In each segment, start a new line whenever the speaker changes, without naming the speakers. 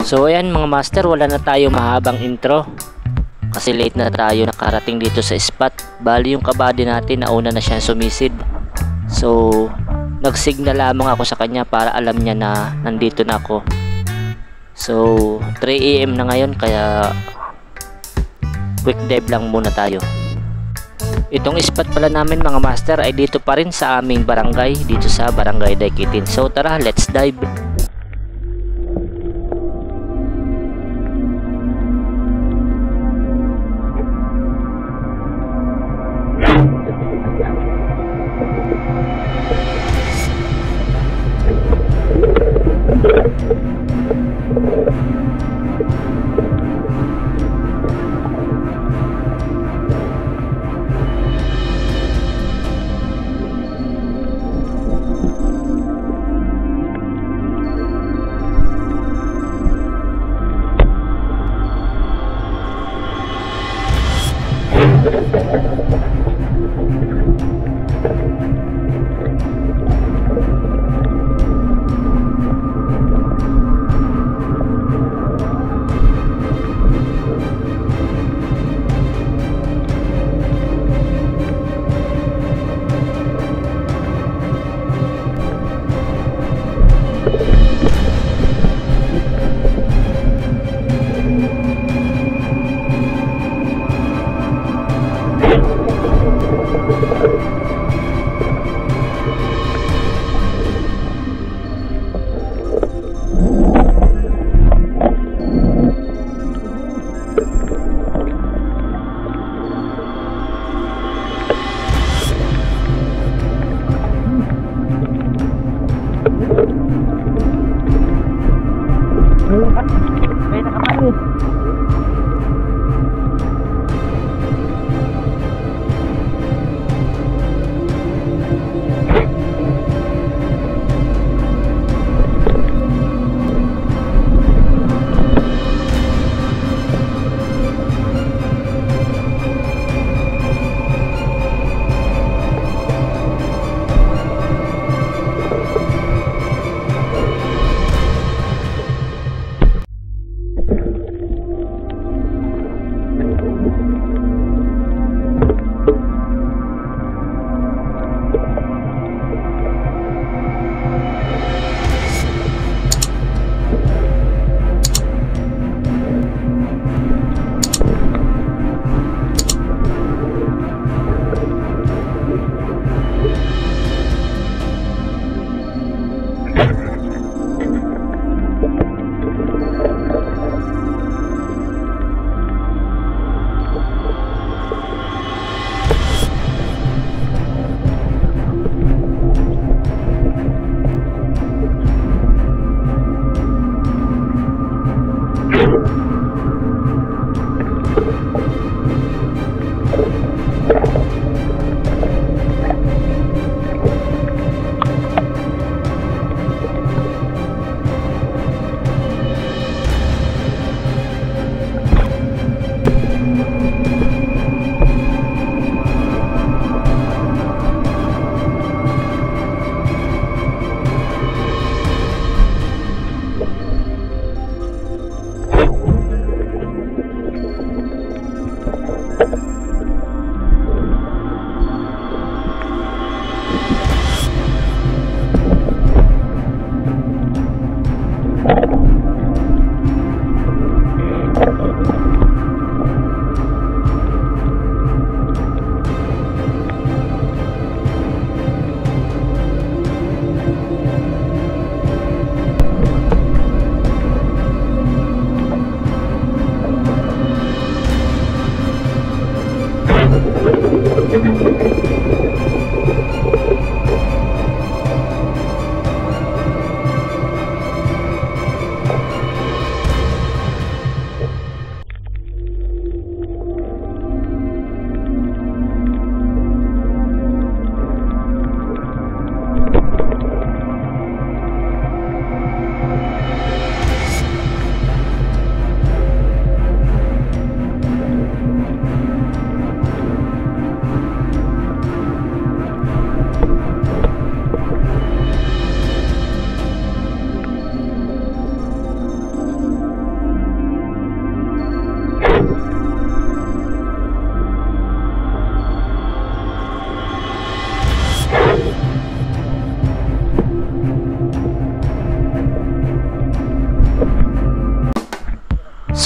So ayan mga master, wala na tayo mahabang intro kasi late na tayo nakarating dito sa spot. Bali yung kabady natin nauna na siyang sumisid. So nagsignal lamang ako sa kanya para alam niya na nandito na ako. So 3 AM na ngayon kaya quick dive lang muna tayo. Itong spot pala namin mga master ay dito pa rin sa aming barangay, dito sa Barangay Daikitin. So tara, let's dive.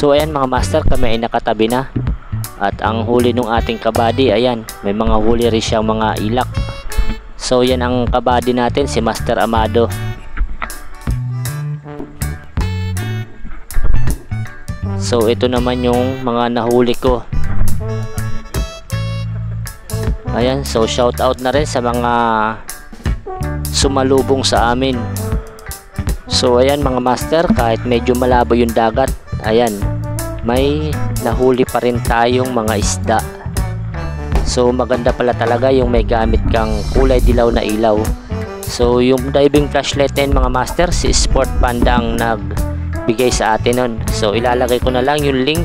So ayan mga master, kami ay nakatabi na. At ang huli ng ating kabady, ayan, may mga huli rin siyang mga ilak. So yan ang kabady natin, si Master Amado. So ito naman yung mga nahuli ko. Ayan, so shout out na rin sa mga sumalubong sa amin. So ayan mga master, kahit medyo malabo yung dagat, ayan, may nahuli pa rin tayong mga isda. So maganda pala talaga yung may gamit kang kulay dilaw na ilaw. So yung diving flashlight na yun mga master, si Sport Panda ang nagbigay sa atin nun. So ilalagay ko na lang yung link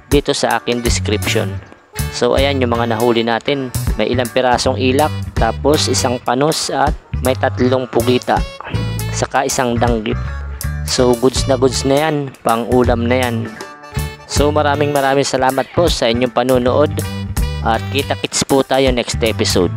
dito sa akin description. So ayan yung mga nahuli natin, may ilang pirasong ilak, tapos isang panos at may 3 pugita, saka isang danggit. So goods na yan, pang ulam na yan. So maraming salamat po sa inyong panunood at kita-kits po tayo next episode.